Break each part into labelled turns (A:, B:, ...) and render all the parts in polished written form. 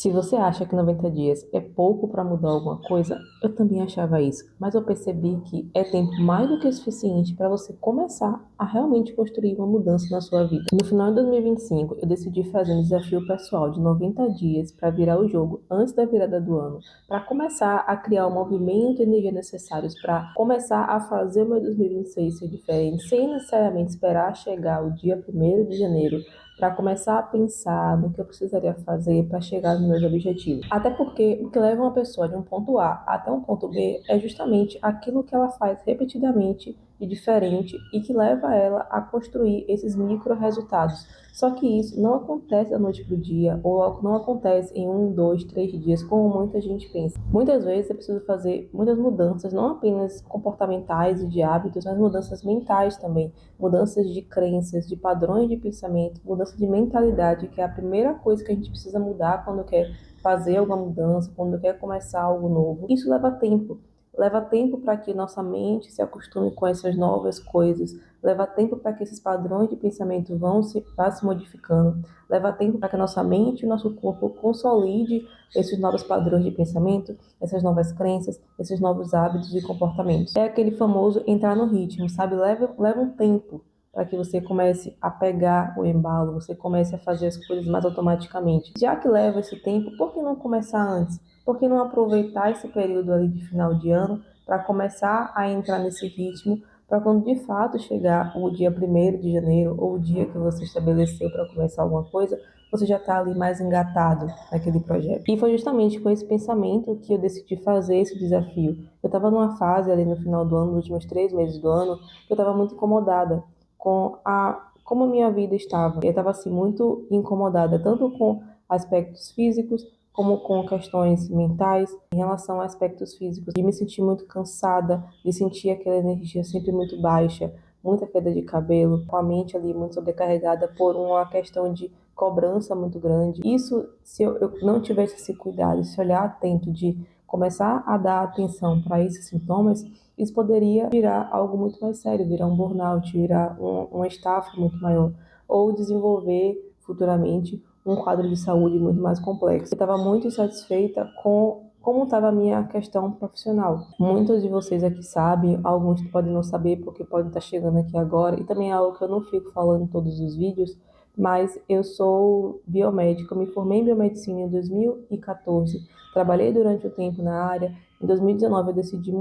A: Se você acha que 90 dias é pouco para mudar alguma coisa, eu também achava isso, mas eu percebi que é tempo mais do que suficiente para você começar a realmente construir uma mudança na sua vida. No final de 2025, eu decidi fazer um desafio pessoal de 90 dias para virar o jogo antes da virada do ano, para começar a criar o movimento e energia necessários para começar a fazer o meu 2026 ser diferente, sem necessariamente esperar chegar o dia 1º de janeiro para começar a pensar no que eu precisaria fazer para chegar nos meus objetivos. Até porque o que leva uma pessoa de um ponto A até um ponto B é justamente aquilo que ela faz repetidamente e diferente e que leva ela a construir esses micro resultados. Só que isso não acontece da noite para o dia ou não acontece em 1, 2, 3 dias, como muita gente pensa. Muitas vezes é preciso fazer muitas mudanças, não apenas comportamentais e de hábitos, mas mudanças mentais também, mudanças de crenças, de padrões de pensamento, mudança de mentalidade, que é a primeira coisa que a gente precisa mudar quando quer fazer alguma mudança, quando quer começar algo novo. Isso leva tempo. Leva tempo para que nossa mente se acostume com essas novas coisas. Leva tempo para que esses padrões de pensamento vá se modificando. Leva tempo para que a nossa mente e o nosso corpo consolide esses novos padrões de pensamento, essas novas crenças, esses novos hábitos e comportamentos. É aquele famoso entrar no ritmo, sabe? Leva um tempo para que você comece a pegar o embalo, você comece a fazer as coisas mais automaticamente. Já que leva esse tempo, por que não começar antes? Por que não aproveitar esse período ali de final de ano para começar a entrar nesse ritmo, para quando de fato chegar o dia 1º de janeiro ou o dia que você estabeleceu para começar alguma coisa, você já está ali mais engatado naquele projeto. E foi justamente com esse pensamento que eu decidi fazer esse desafio. Eu estava numa fase ali no final do ano, nos últimos 3 meses do ano, que eu estava muito incomodada como a minha vida estava. Eu estava assim muito incomodada, tanto com aspectos físicos como com questões mentais. Em relação a aspectos físicos, de me sentir muito cansada, de sentir aquela energia sempre muito baixa, muita queda de cabelo, com a mente ali muito sobrecarregada por uma questão de cobrança muito grande. Isso, se eu não tivesse esse cuidado, esse olhar atento de começar a dar atenção para esses sintomas, isso poderia virar algo muito mais sério, virar um burnout, virar uma estafa muito maior, ou desenvolver futuramente um quadro de saúde muito mais complexo. Eu estava muito insatisfeita com como estava a minha questão profissional. Muitos de vocês aqui sabem, alguns podem não saber porque podem estar chegando aqui agora, e também é algo que eu não fico falando em todos os vídeos, mas eu sou biomédica, eu me formei em biomedicina em 2014, trabalhei durante o tempo na área. Em 2019 eu decidi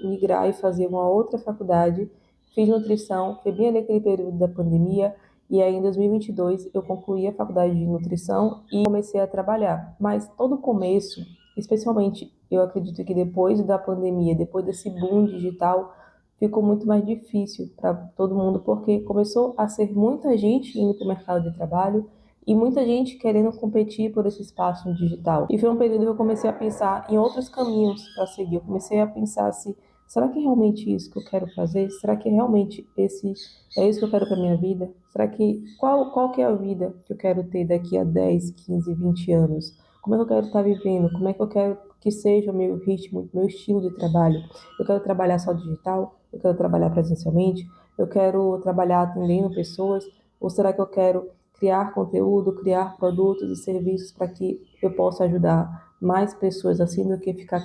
A: migrar e fazer uma outra faculdade, fiz nutrição, foi bem ali aquele período da pandemia, e aí em 2022 eu concluí a faculdade de nutrição e comecei a trabalhar. Mas todo o começo, especialmente eu acredito que depois da pandemia, depois desse boom digital, ficou muito mais difícil para todo mundo, porque começou a ser muita gente indo para o mercado de trabalho e muita gente querendo competir por esse espaço no digital. E foi um período que eu comecei a pensar em outros caminhos para seguir. Eu comecei a pensar assim, será que é realmente isso que eu quero fazer? Será que realmente é isso que eu quero para minha vida? Será que qual que é a vida que eu quero ter daqui a 10, 15, 20 anos? Como é que eu quero estar vivendo? Como é que eu quero que seja o meu ritmo, meu estilo de trabalho? Eu quero trabalhar só digital? Eu quero trabalhar presencialmente? Eu quero trabalhar atendendo pessoas? Ou será que eu quero criar conteúdo, criar produtos e serviços para que eu possa ajudar mais pessoas assim do que ficar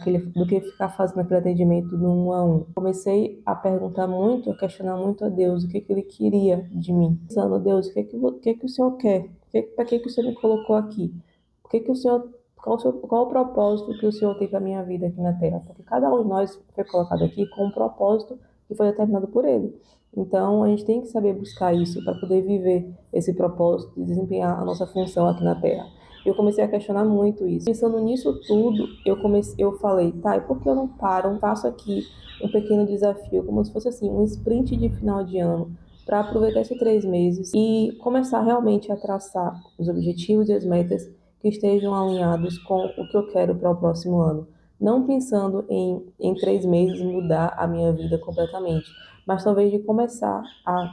A: fazendo aquele atendimento no 1 a 1? Comecei a perguntar muito, a questionar muito a Deus o que ele queria de mim. Pensando, Deus, o que o Senhor quer? Para que o Senhor me colocou aqui? O que o Senhor qual o propósito que o Senhor tem para a minha vida aqui na Terra? Porque cada um de nós foi colocado aqui com um propósito que foi determinado por Ele. Então, a gente tem que saber buscar isso para poder viver esse propósito e desempenhar a nossa função aqui na Terra. Eu comecei a questionar muito isso. Pensando nisso tudo, eu falei, tá, e por que eu não paro, faço aqui um pequeno desafio, como se fosse assim, um sprint de final de ano, para aproveitar esses 3 meses e começar realmente a traçar os objetivos e as metas que estejam alinhados com o que eu quero para o próximo ano. Não pensando em 3 meses mudar a minha vida completamente, mas talvez de começar a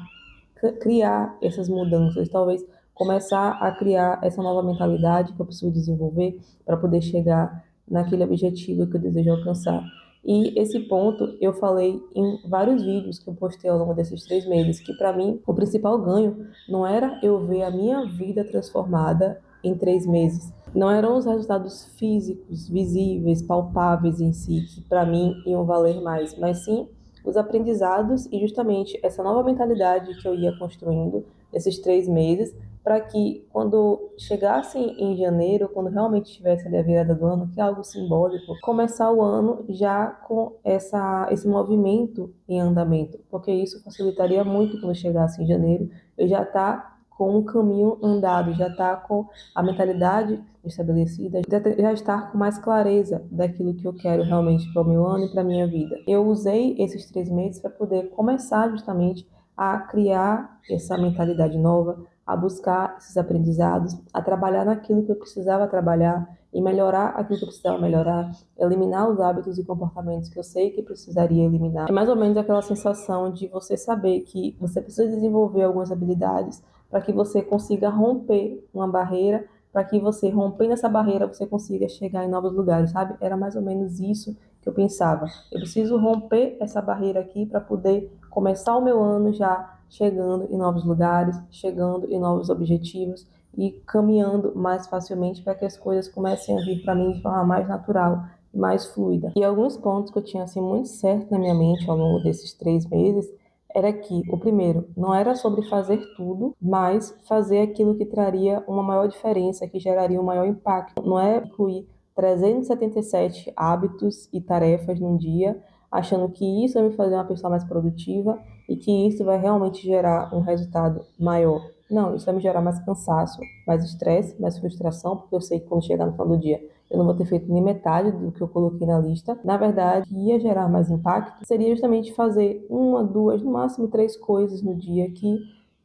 A: criar essas mudanças, talvez começar a criar essa nova mentalidade que eu preciso desenvolver para poder chegar naquele objetivo que eu desejo alcançar. E esse ponto eu falei em vários vídeos que eu postei ao longo desses 3 meses, que para mim o principal ganho não era eu ver a minha vida transformada em 3 meses, Não eram os resultados físicos, visíveis, palpáveis em si, que para mim iam valer mais, mas sim os aprendizados e justamente essa nova mentalidade que eu ia construindo nesses 3 meses, para que quando chegasse em janeiro, quando realmente tivesse ali a virada do ano, que é algo simbólico, começar o ano já com esse movimento em andamento, porque isso facilitaria muito quando chegasse em janeiro, eu já estar com o caminho andado, já estar com a mentalidade estabelecida, já estar com mais clareza daquilo que eu quero realmente para o meu ano e para a minha vida. Eu usei esses 3 meses para poder começar justamente a criar essa mentalidade nova, a buscar esses aprendizados, a trabalhar naquilo que eu precisava trabalhar e melhorar aquilo que eu precisava melhorar, eliminar os hábitos e comportamentos que eu sei que precisaria eliminar. É mais ou menos aquela sensação de você saber que você precisa desenvolver algumas habilidades para que você consiga romper uma barreira, para que você, rompendo essa barreira, você consiga chegar em novos lugares, sabe? Era mais ou menos isso que eu pensava. Eu preciso romper essa barreira aqui para poder começar o meu ano já chegando em novos lugares, chegando em novos objetivos e caminhando mais facilmente para que as coisas comecem a vir para mim de forma mais natural e mais fluida. E alguns pontos que eu tinha assim muito certo na minha mente ao longo desses 3 meses era que, o primeiro, não era sobre fazer tudo, mas fazer aquilo que traria uma maior diferença, que geraria um maior impacto. Não é incluir 377 hábitos e tarefas num dia, achando que isso vai me fazer uma pessoa mais produtiva e que isso vai realmente gerar um resultado maior. Não, isso vai me gerar mais cansaço, mais estresse, mais frustração, porque eu sei que quando chegar no final do dia eu não vou ter feito nem metade do que eu coloquei na lista. Na verdade, ia gerar mais impacto seria justamente fazer uma, duas, no máximo 3 coisas no dia que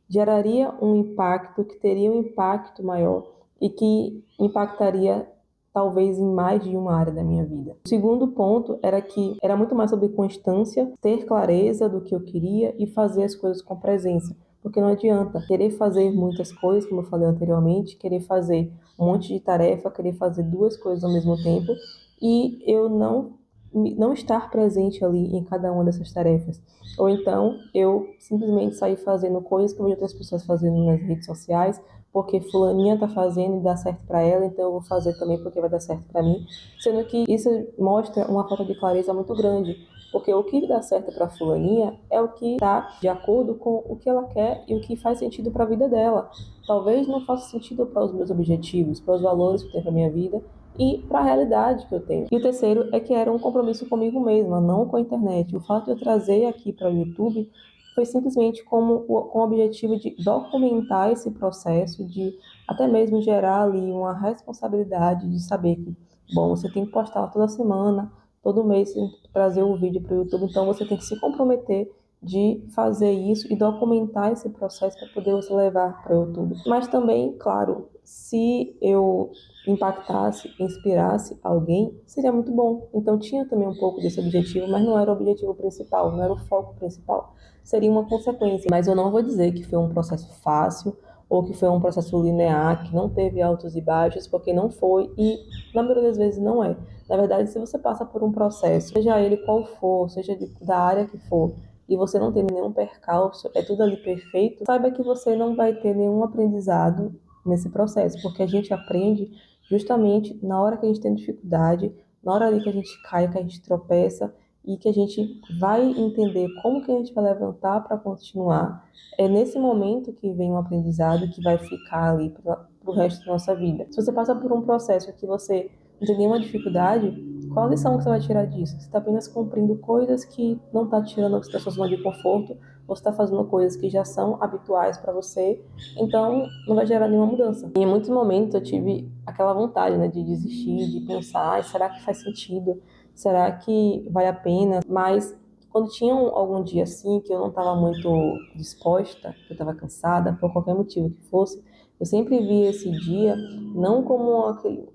A: geraria um impacto, que teria um impacto maior e que impactaria talvez em mais de uma área da minha vida. O segundo ponto era que era muito mais sobre constância, ter clareza do que eu queria e fazer as coisas com presença. Porque não adianta querer fazer muitas coisas, como eu falei anteriormente, querer fazer um monte de tarefa, querer fazer 2 coisas ao mesmo tempo e eu não estar presente ali em cada uma dessas tarefas. Ou então eu simplesmente sair fazendo coisas que eu vejo outras pessoas fazendo nas redes sociais, porque fulaninha tá fazendo e dá certo para ela, então eu vou fazer também porque vai dar certo para mim, sendo que isso mostra uma falta de clareza muito grande, porque o que dá certo para fulaninha é o que está de acordo com o que ela quer e o que faz sentido para a vida dela. Talvez não faça sentido para os meus objetivos, para os valores que eu tenho para minha vida e para a realidade que eu tenho. E o terceiro é que era um compromisso comigo mesma, não com a internet. O fato de eu trazer aqui para o YouTube foi simplesmente com o objetivo de documentar esse processo, de até mesmo gerar ali uma responsabilidade de saber que, bom, você tem que postar toda semana, todo mês, tem que trazer um vídeo para o YouTube, então você tem que se comprometer de fazer isso e documentar esse processo para poder você levar para o YouTube. Mas também, claro, se eu impactasse, inspirasse alguém, seria muito bom. Então tinha também um pouco desse objetivo, mas não era o objetivo principal, não era o foco principal. Seria uma consequência. Mas eu não vou dizer que foi um processo fácil ou que foi um processo linear, que não teve altos e baixos, porque não foi e na maioria das vezes não é. Na verdade, se você passa por um processo, seja ele qual for, seja da área que for, e você não tem nenhum percalço, é tudo ali perfeito, saiba que você não vai ter nenhum aprendizado nesse processo, porque a gente aprende justamente na hora que a gente tem dificuldade, na hora ali que a gente cai, que a gente tropeça e que a gente vai entender como que a gente vai levantar para continuar. É nesse momento que vem um aprendizado que vai ficar ali para o resto da nossa vida. Se você passa por um processo que você não tem nenhuma dificuldade, qual a lição que você vai tirar disso? Você está apenas cumprindo coisas que não está tirando você da sua zona de conforto, você está fazendo coisas que já são habituais para você, então não vai gerar nenhuma mudança. E em muitos momentos eu tive aquela vontade, né, de desistir, de pensar, será que faz sentido? Será que vale a pena? Mas quando tinha algum dia assim que eu não estava muito disposta, que eu estava cansada, por qualquer motivo que fosse, eu sempre via esse dia não como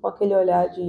A: aquele olhar de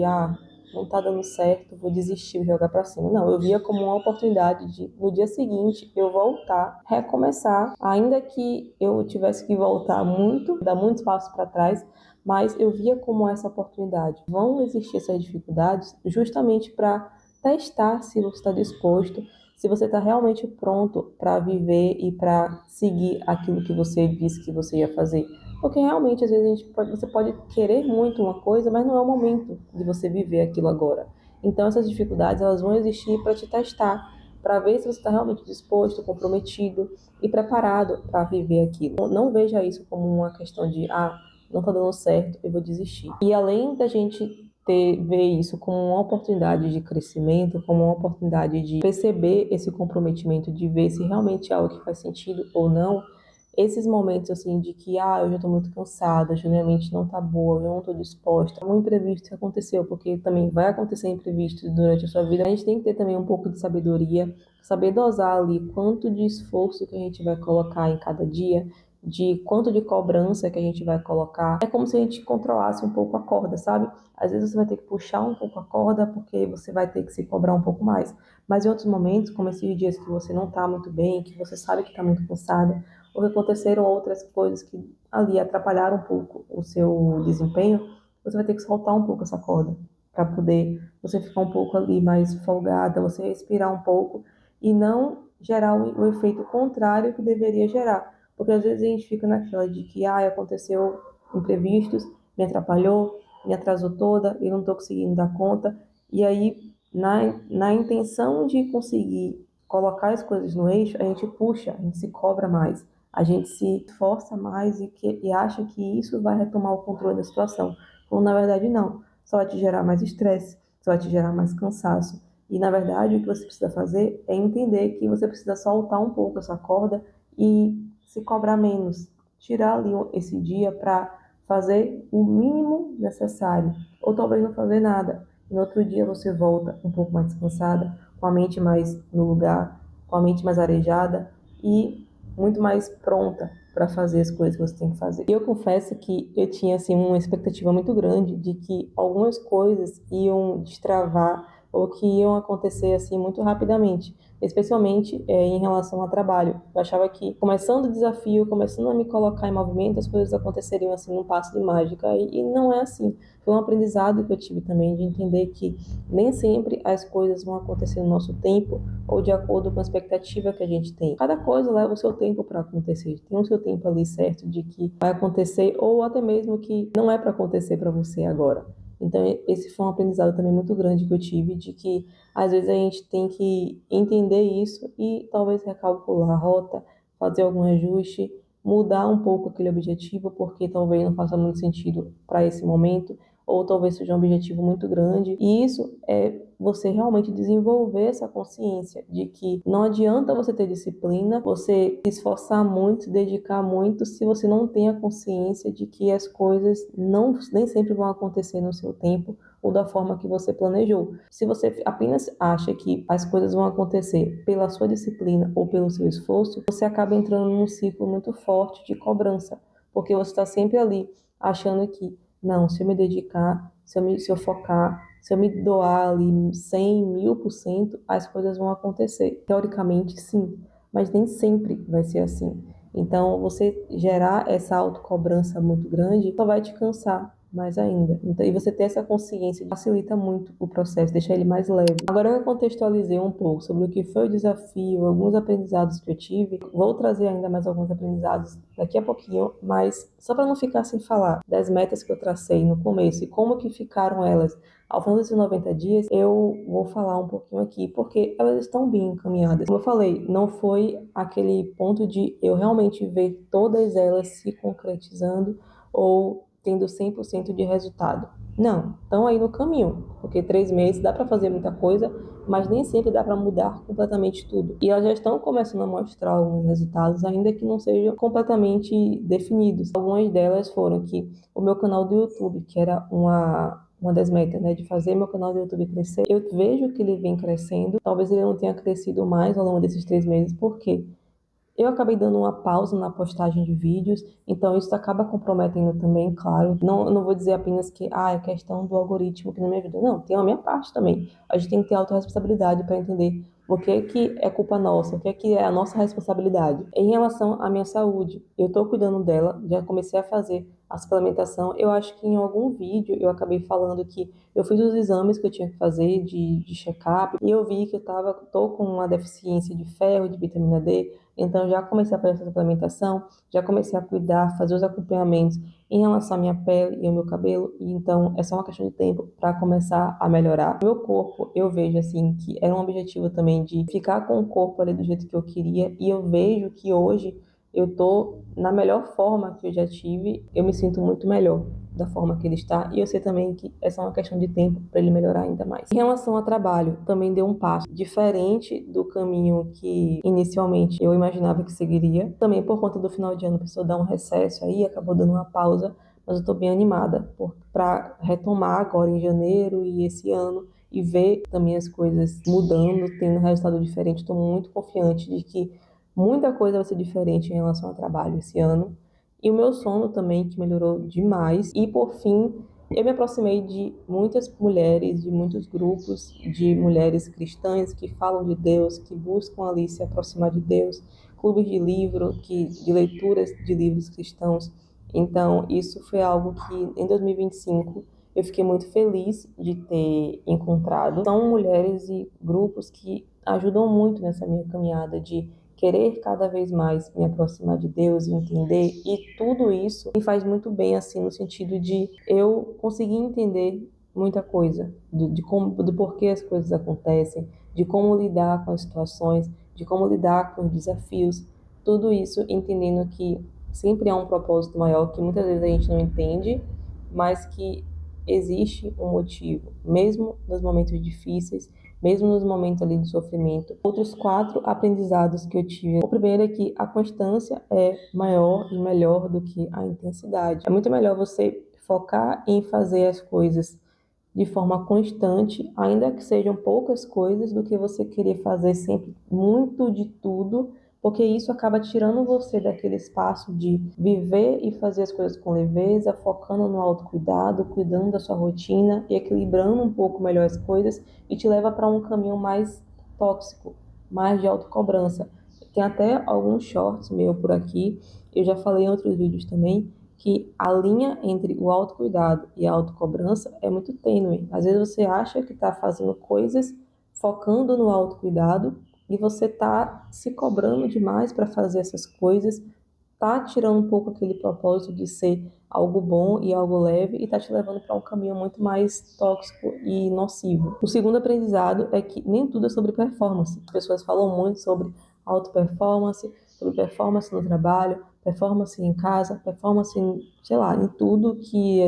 A: não está dando certo, vou desistir, vou jogar para cima. Não, eu via como uma oportunidade de, no dia seguinte, eu voltar, recomeçar, ainda que eu tivesse que voltar muito, dar muitos passos para trás, mas eu via como essa oportunidade. Vão existir essas dificuldades justamente para testar se você está disposto, se você está realmente pronto para viver e para seguir aquilo que você disse que você ia fazer. Porque realmente, às vezes, você pode querer muito uma coisa, mas não é o momento de você viver aquilo agora. Então, essas dificuldades, elas vão existir para te testar, para ver se você está realmente disposto, comprometido e preparado para viver aquilo. Não veja isso como uma questão de, não está dando certo, eu vou desistir. E além da gente ver isso como uma oportunidade de crescimento, como uma oportunidade de perceber esse comprometimento, de ver se realmente é algo que faz sentido ou não, esses momentos assim de que eu já estou muito cansada, hoje minha mente não está boa, eu não estou disposta, um imprevisto que aconteceu, porque também vai acontecer imprevisto durante a sua vida, a gente tem que ter também um pouco de sabedoria, saber dosar ali quanto de esforço que a gente vai colocar em cada dia, de quanto de cobrança que a gente vai colocar. É como se a gente controlasse um pouco a corda, sabe? Às vezes você vai ter que puxar um pouco a corda porque você vai ter que se cobrar um pouco mais. Mas em outros momentos, como esses dias que você não está muito bem, que você sabe que está muito cansada, ou que aconteceram outras coisas que ali atrapalharam um pouco o seu desempenho, você vai ter que soltar um pouco essa corda para poder você ficar um pouco ali mais folgada, você respirar um pouco e não gerar o efeito contrário que deveria gerar. Porque às vezes a gente fica naquela de que, aconteceu imprevistos, me atrapalhou, me atrasou toda, eu não estou conseguindo dar conta. E aí, na intenção de conseguir colocar as coisas no eixo, a gente puxa, a gente se cobra mais, a gente se força mais e acha que isso vai retomar o controle da situação. Quando na verdade não, só vai te gerar mais estresse, só vai te gerar mais cansaço. E na verdade o que você precisa fazer é entender que você precisa soltar um pouco essa corda e se cobrar menos, tirar ali esse dia para fazer o mínimo necessário, ou talvez não fazer nada. No outro dia você volta um pouco mais descansada, com a mente mais no lugar, com a mente mais arejada e muito mais pronta para fazer as coisas que você tem que fazer. E eu confesso que eu tinha assim uma expectativa muito grande de que algumas coisas iam destravar ou que iam acontecer assim muito rapidamente, especialmente em relação ao trabalho. Eu achava que começando o desafio, começando a me colocar em movimento, as coisas aconteceriam assim num passo de mágica e não é assim. Foi um aprendizado que eu tive também de entender que nem sempre as coisas vão acontecer no nosso tempo ou de acordo com a expectativa que a gente tem. Cada coisa leva o seu tempo para acontecer. Tem o seu tempo ali certo de que vai acontecer ou até mesmo que não é para acontecer para você agora. Então, esse foi um aprendizado também muito grande que eu tive, de que às vezes a gente tem que entender isso e talvez recalcular a rota, fazer algum ajuste, mudar um pouco aquele objetivo, porque talvez não faça muito sentido para esse momento, ou talvez seja um objetivo muito grande. E isso é você realmente desenvolver essa consciência de que não adianta você ter disciplina, você se esforçar muito, se dedicar muito, se você não tem a consciência de que as coisas nem sempre vão acontecer no seu tempo ou da forma que você planejou. Se você apenas acha que as coisas vão acontecer pela sua disciplina ou pelo seu esforço, você acaba entrando num ciclo muito forte de cobrança, porque você está sempre ali achando que não, se eu me dedicar, se eu focar, se eu me doar ali 100, 1000%, as coisas vão acontecer. Teoricamente, sim, mas nem sempre vai ser assim. Então, você gerar essa autocobrança muito grande só vai te cansar mais ainda. Então, e você ter essa consciência facilita muito o processo, deixa ele mais leve. Agora eu contextualizei um pouco sobre o que foi o desafio, alguns aprendizados que eu tive. Vou trazer ainda mais alguns aprendizados daqui a pouquinho, mas só para não ficar sem falar das metas que eu tracei no começo e como que ficaram elas ao final desses 90 dias, eu vou falar um pouquinho aqui, porque elas estão bem encaminhadas. Como eu falei, não foi aquele ponto de eu realmente ver todas elas se concretizando ou tendo 100% de resultado. Não, estão aí no caminho, porque 3 meses dá para fazer muita coisa, mas nem sempre dá para mudar completamente tudo. E elas já estão começando a mostrar alguns resultados, ainda que não sejam completamente definidos. Algumas delas foram que o meu canal do YouTube, que era uma das metas, né, de fazer meu canal do YouTube crescer, eu vejo que ele vem crescendo. Talvez ele não tenha crescido mais ao longo desses 3 meses, por quê? Eu acabei dando uma pausa na postagem de vídeos, então isso acaba comprometendo também, claro. Não vou dizer apenas que é questão do algoritmo que não me ajuda. Não, tem a minha parte também. A gente tem que ter autorresponsabilidade para entender O que é culpa nossa? O que é a nossa responsabilidade? Em relação à minha saúde, eu estou cuidando dela, já comecei a fazer a suplementação. Eu acho que em algum vídeo eu acabei falando que eu fiz os exames que eu tinha que fazer de check-up e eu vi que tô com uma deficiência de ferro, de vitamina D, então eu já comecei a fazer essa suplementação, já comecei a cuidar, fazer os acompanhamentos em relação à minha pele e ao meu cabelo, e então é só uma questão de tempo para começar a melhorar. Meu corpo, eu vejo assim que era um objetivo também de ficar com o corpo ali do jeito que eu queria, e eu vejo que hoje eu tô na melhor forma que eu já tive, eu me sinto muito melhor da forma que ele está, e eu sei também que é só uma questão de tempo para ele melhorar ainda mais. Em relação ao trabalho, também deu um passo diferente do caminho que inicialmente eu imaginava que seguiria. Também por conta do final de ano, a pessoa dá um recesso aí, acabou dando uma pausa, mas eu estou bem animada para retomar agora em janeiro e esse ano e ver também as coisas mudando, tendo resultado diferente. Estou muito confiante de que muita coisa vai ser diferente em relação ao trabalho esse ano. E o meu sono também, que melhorou demais. E por fim, eu me aproximei de muitas mulheres, de muitos grupos de mulheres cristãs que falam de Deus, que buscam ali se aproximar de Deus, clubes de livro, de leituras de livros cristãos. Então, isso foi algo que em 2025 eu fiquei muito feliz de ter encontrado. São mulheres e grupos que ajudam muito nessa minha caminhada de querer cada vez mais me aproximar de Deus e entender, e tudo isso me faz muito bem, assim, no sentido de eu conseguir entender muita coisa, do porquê as coisas acontecem, de como lidar com as situações, de como lidar com os desafios, tudo isso entendendo que sempre há um propósito maior que muitas vezes a gente não entende, mas que existe um motivo, mesmo nos momentos difíceis, mesmo nos momentos ali de sofrimento. Outros 4 aprendizados que eu tive. O primeiro é que a constância é maior e melhor do que a intensidade. É muito melhor você focar em fazer as coisas de forma constante, ainda que sejam poucas coisas, do que você querer fazer sempre muito de tudo, porque isso acaba tirando você daquele espaço de viver e fazer as coisas com leveza, focando no autocuidado, cuidando da sua rotina e equilibrando um pouco melhor as coisas, e te leva para um caminho mais tóxico, mais de autocobrança. Tem até alguns shorts meu por aqui, eu já falei em outros vídeos também, que a linha entre o autocuidado e a autocobrança é muito tênue. Às vezes você acha que está fazendo coisas focando no autocuidado e você está se cobrando demais para fazer essas coisas, tá tirando um pouco aquele propósito de ser algo bom e algo leve e tá te levando para um caminho muito mais tóxico e nocivo. O segundo aprendizado é que nem tudo é sobre performance. As pessoas falam muito sobre auto-performance, sobre performance no trabalho, performance em casa, performance em, sei lá, em tudo que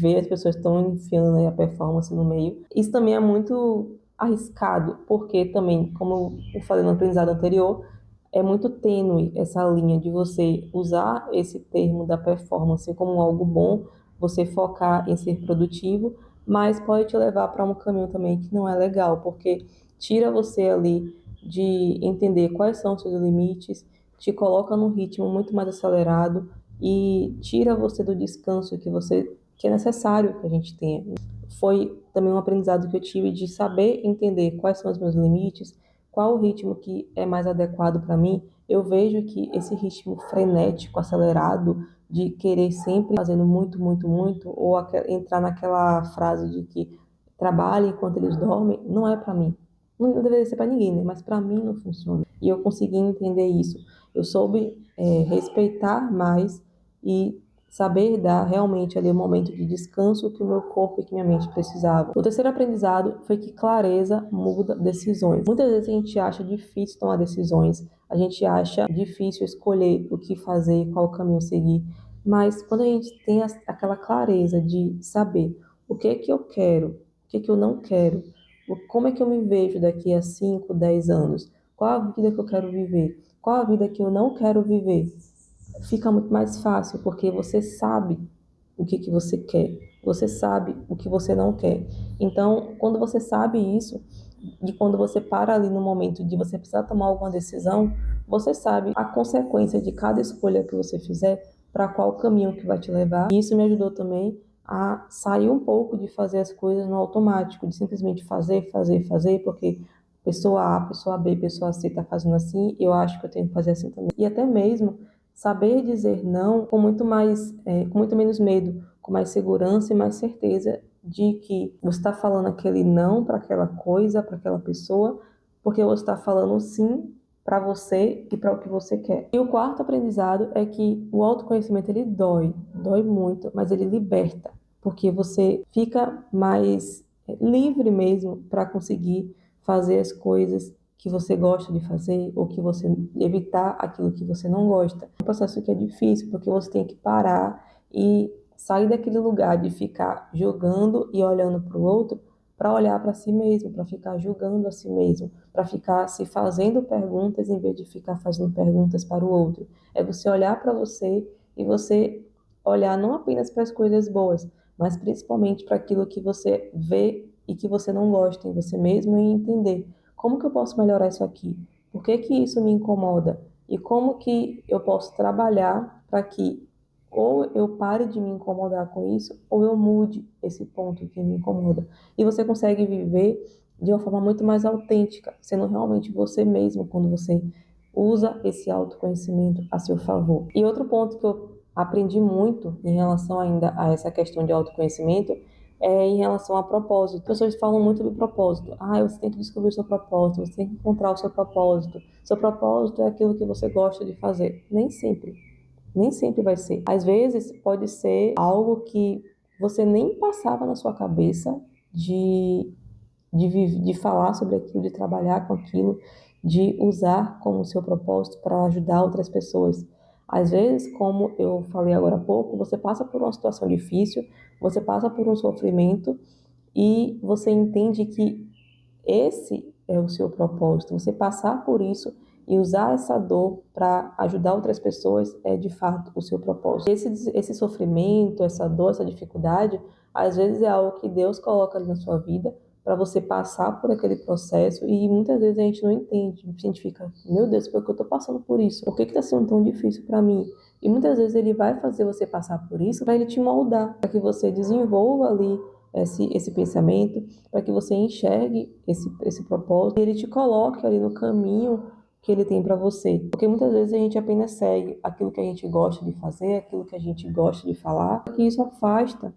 A: vê, as pessoas estão enfiando aí a performance no meio. Isso também é muito arriscado, porque também, como eu falei no aprendizado anterior, é muito tênue essa linha de você usar esse termo da performance como algo bom, você focar em ser produtivo, mas pode te levar para um caminho também que não é legal, porque tira você ali de entender quais são os seus limites, te coloca num ritmo muito mais acelerado e tira você do descanso que é necessário que a gente tenha. Foi também um aprendizado que eu tive de saber entender quais são os meus limites, qual o ritmo que é mais adequado para mim. Eu vejo que esse ritmo frenético, acelerado, de querer sempre fazendo muito, muito, muito, ou entrar naquela frase de que trabalhe enquanto eles dormem, não é para mim. Não deveria ser para ninguém, né? Mas para mim não funciona. E eu consegui entender isso. Eu soube respeitar mais e saber dar realmente ali o momento de descanso que o meu corpo e que minha mente precisavam. O terceiro aprendizado foi que clareza muda decisões. Muitas vezes a gente acha difícil tomar decisões, a gente acha difícil escolher o que fazer, qual caminho seguir, mas quando a gente tem aquela clareza de saber o que é que eu quero, o que é que eu não quero, como é que eu me vejo daqui a 5, 10 anos, qual a vida que eu quero viver, qual a vida que eu não quero viver, fica muito mais fácil, porque você sabe o que você quer, você sabe o que você não quer. Então, quando você sabe isso, e quando você para ali no momento de você precisar tomar alguma decisão, você sabe a consequência de cada escolha que você fizer, para qual caminho que vai te levar. E isso me ajudou também a sair um pouco de fazer as coisas no automático, de simplesmente fazer, fazer, fazer, porque pessoa A, pessoa B, pessoa C está fazendo assim, eu acho que eu tenho que fazer assim também. E até mesmo saber dizer não com muito mais, com muito menos medo, com mais segurança e mais certeza de que você está falando aquele não para aquela coisa, para aquela pessoa, porque você está falando sim para você e para o que você quer. E o quarto aprendizado é que o autoconhecimento ele dói muito, mas ele liberta, porque você fica mais livre mesmo para conseguir fazer as coisas que você gosta de fazer ou que você evitar aquilo que você não gosta. É um processo que é difícil, porque você tem que parar e sair daquele lugar de ficar jogando e olhando para o outro, para olhar para si mesmo, para ficar julgando a si mesmo, para ficar se fazendo perguntas em vez de ficar fazendo perguntas para o outro. É você olhar para você e você olhar não apenas para as coisas boas, mas principalmente para aquilo que você vê e que você não gosta em você mesmo e entender como que eu posso melhorar isso aqui, por que que isso me incomoda e como que eu posso trabalhar para que ou eu pare de me incomodar com isso, ou eu mude esse ponto que me incomoda. E você consegue viver de uma forma muito mais autêntica, sendo realmente você mesmo quando você usa esse autoconhecimento a seu favor. E outro ponto que eu aprendi muito em relação ainda a essa questão de autoconhecimento é em relação a propósito. As pessoas falam muito do propósito. Ah, você tem que descobrir o seu propósito, você tem que encontrar o seu propósito. Seu propósito é aquilo que você gosta de fazer. Nem sempre. Nem sempre vai ser. Às vezes pode ser algo que você nem passava na sua cabeça de, de falar sobre aquilo, de trabalhar com aquilo, de usar como seu propósito para ajudar outras pessoas. Às vezes, como eu falei agora há pouco, você passa por uma situação difícil, você passa por um sofrimento e você entende que esse é o seu propósito. Você passar por isso e usar essa dor para ajudar outras pessoas é de fato o seu propósito. Esse sofrimento, essa dor, essa dificuldade, às vezes é algo que Deus coloca ali na sua vida para você passar por aquele processo e muitas vezes a gente não entende. A gente fica, meu Deus, por que eu estou passando por isso? Por que está sendo tão difícil para mim? E muitas vezes ele vai fazer você passar por isso para ele te moldar, para que você desenvolva ali esse pensamento, para que você enxergue esse propósito e ele te coloque ali no caminho que ele tem para você. Porque muitas vezes a gente apenas segue aquilo que a gente gosta de fazer, aquilo que a gente gosta de falar, que isso afasta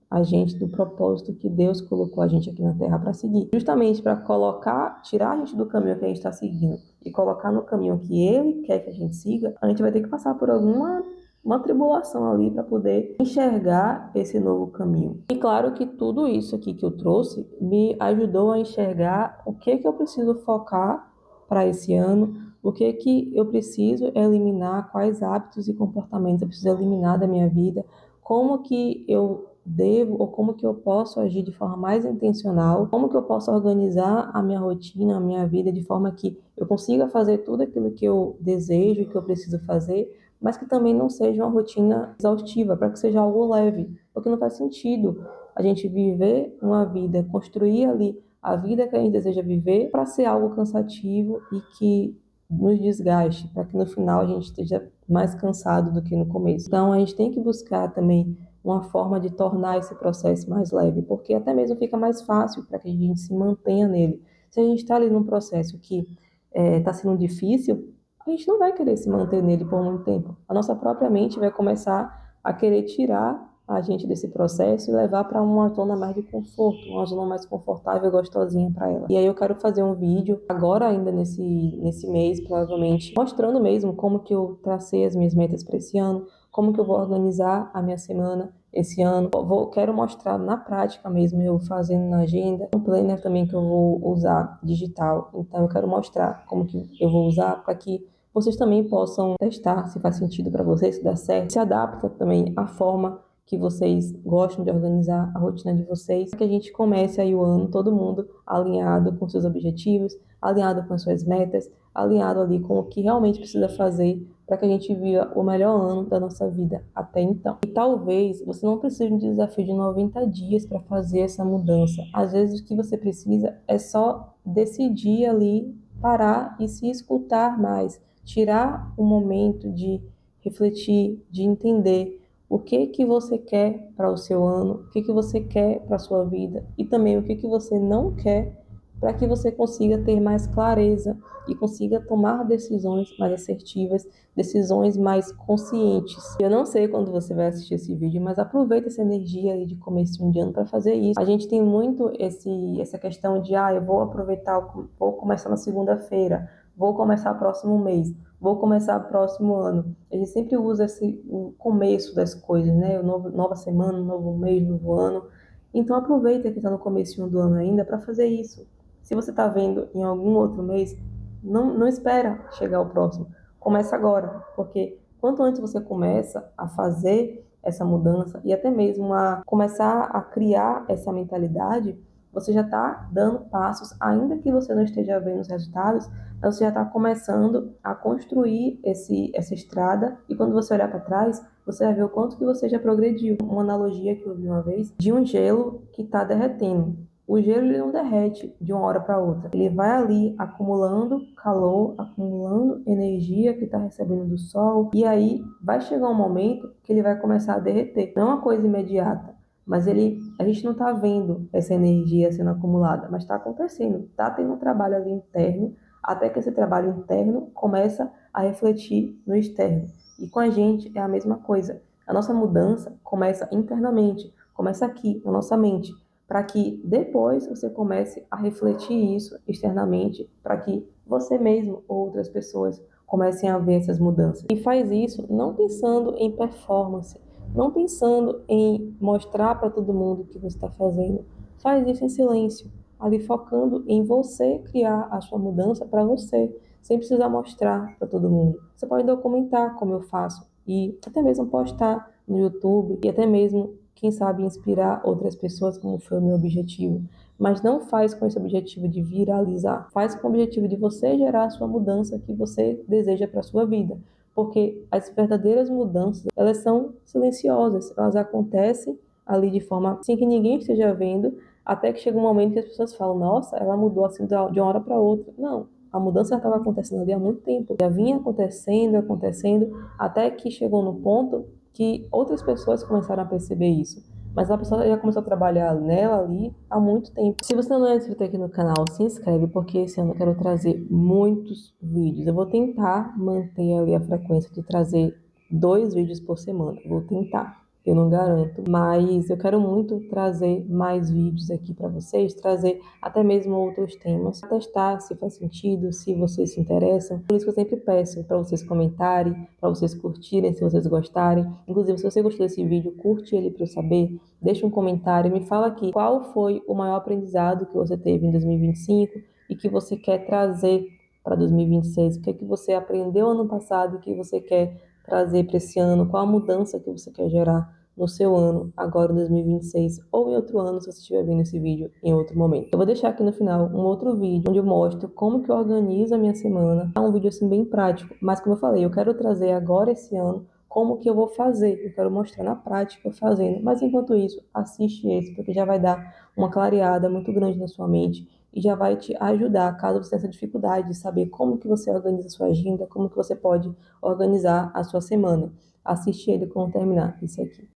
A: a gente do propósito que Deus colocou a gente aqui na Terra para seguir. Justamente para colocar, tirar a gente do caminho que a gente está seguindo e colocar no caminho que Ele quer que a gente siga, a gente vai ter que passar por uma tribulação ali para poder enxergar esse novo caminho. E claro que tudo isso aqui que eu trouxe me ajudou a enxergar o que eu preciso focar para esse ano, o que eu preciso eliminar, quais hábitos e comportamentos eu preciso eliminar da minha vida, como que eu devo ou como que eu posso agir de forma mais intencional, como que eu posso organizar a minha rotina, a minha vida de forma que eu consiga fazer tudo aquilo que eu desejo, que eu preciso fazer, mas que também não seja uma rotina exaustiva, para que seja algo leve, porque não faz sentido a gente viver uma vida, construir ali a vida que a gente deseja viver para ser algo cansativo e que nos desgaste, para que no final a gente esteja mais cansado do que no começo. Então a gente tem que buscar também uma forma de tornar esse processo mais leve, porque até mesmo fica mais fácil para que a gente se mantenha nele. Se a gente está ali num processo que está sendo difícil, a gente não vai querer se manter nele por muito tempo. A nossa própria mente vai começar a querer tirar a gente desse processo e levar para uma zona mais de conforto, uma zona mais confortável e gostosinha para ela. E aí eu quero fazer um vídeo agora ainda nesse mês, provavelmente, mostrando mesmo como que eu tracei as minhas metas para esse ano, como que eu vou organizar a minha semana esse ano. Quero mostrar na prática mesmo, eu fazendo na agenda, um planner também que eu vou usar digital. Então eu quero mostrar como que eu vou usar para que vocês também possam testar se faz sentido para vocês, se dá certo, se adapta também à forma que vocês gostam de organizar a rotina de vocês, para que a gente comece aí o ano todo mundo alinhado com seus objetivos, alinhado com as suas metas, alinhado ali com o que realmente precisa fazer para que a gente viva o melhor ano da nossa vida até então. E talvez você não precise de um desafio de 90 dias para fazer essa mudança. Às vezes o que você precisa é só decidir ali, parar e se escutar mais, tirar um momento de refletir, de entender o que que você quer para o seu ano, o que que você quer para a sua vida e também o que que você não quer para que você consiga ter mais clareza e consiga tomar decisões mais assertivas, decisões mais conscientes. Eu não sei quando você vai assistir esse vídeo, mas aproveita essa energia aí de começo de ano para fazer isso. A gente tem muito essa questão de, eu vou aproveitar, vou começar na segunda-feira, vou começar próximo mês, vou começar próximo ano. A gente sempre usa o começo das coisas, né? Nova semana, novo mês, novo ano. Então aproveita que está no comecinho do ano ainda para fazer isso. Se você está vendo em algum outro mês, não espera chegar o próximo. Começa agora, porque quanto antes você começa a fazer essa mudança e até mesmo a começar a criar essa mentalidade, você já está dando passos, ainda que você não esteja vendo os resultados, mas você já está começando a construir essa estrada e quando você olhar para trás, você vai ver o quanto que você já progrediu. Uma analogia que eu vi uma vez de um gelo que está derretendo. O gelo ele não derrete de uma hora para outra. Ele vai ali acumulando calor, acumulando energia que está recebendo do sol. E aí vai chegar um momento que ele vai começar a derreter. Não é uma coisa imediata, mas a gente não está vendo essa energia sendo acumulada, mas está acontecendo. Está tendo um trabalho ali interno, até que esse trabalho interno começa a refletir no externo. E com a gente é a mesma coisa. A nossa mudança começa internamente, começa aqui, na nossa mente, para que depois você comece a refletir isso externamente, para que você mesmo ou outras pessoas comecem a ver essas mudanças. E faz isso não pensando em performance, não pensando em mostrar para todo mundo o que você está fazendo. Faz isso em silêncio, ali focando em você criar a sua mudança para você, sem precisar mostrar para todo mundo. Você pode documentar como eu faço e até mesmo postar no YouTube e até mesmo, quem sabe, inspirar outras pessoas, como foi o meu objetivo. Mas não faz com esse objetivo de viralizar. Faz com o objetivo de você gerar a sua mudança que você deseja para a sua vida. Porque as verdadeiras mudanças, elas são silenciosas. Elas acontecem ali de forma sem que ninguém esteja vendo, até que chega um momento que as pessoas falam, nossa, ela mudou assim de uma hora para outra. Não, a mudança já estava acontecendo ali há muito tempo. Já vinha acontecendo, até que chegou no ponto que outras pessoas começaram a perceber isso. Mas a pessoa já começou a trabalhar nela ali há muito tempo. Se você não é inscrito aqui no canal, se inscreve, porque esse ano eu quero trazer muitos vídeos. Eu vou tentar manter ali a frequência de trazer 2 vídeos por semana. Vou tentar. Eu não garanto, mas eu quero muito trazer mais vídeos aqui para vocês, trazer até mesmo outros temas, testar se faz sentido, se vocês se interessam. Por isso que eu sempre peço para vocês comentarem, para vocês curtirem, se vocês gostarem. Inclusive, se você gostou desse vídeo, curte ele para eu saber, deixa um comentário e me fala aqui qual foi o maior aprendizado que você teve em 2025 e que você quer trazer para 2026. O que é que você aprendeu ano passado e que você quer trazer para esse ano, qual a mudança que você quer gerar no seu ano, agora em 2026, ou em outro ano, se você estiver vendo esse vídeo em outro momento. Eu vou deixar aqui no final um outro vídeo, onde eu mostro como que eu organizo a minha semana. É um vídeo assim bem prático, mas como eu falei, eu quero trazer agora esse ano como que eu vou fazer, eu quero mostrar na prática fazendo, mas enquanto isso, assiste esse, porque já vai dar uma clareada muito grande na sua mente e já vai te ajudar, caso você tenha essa dificuldade de saber como que você organiza a sua agenda, como que você pode organizar a sua semana. Assiste ele quando terminar esse aqui.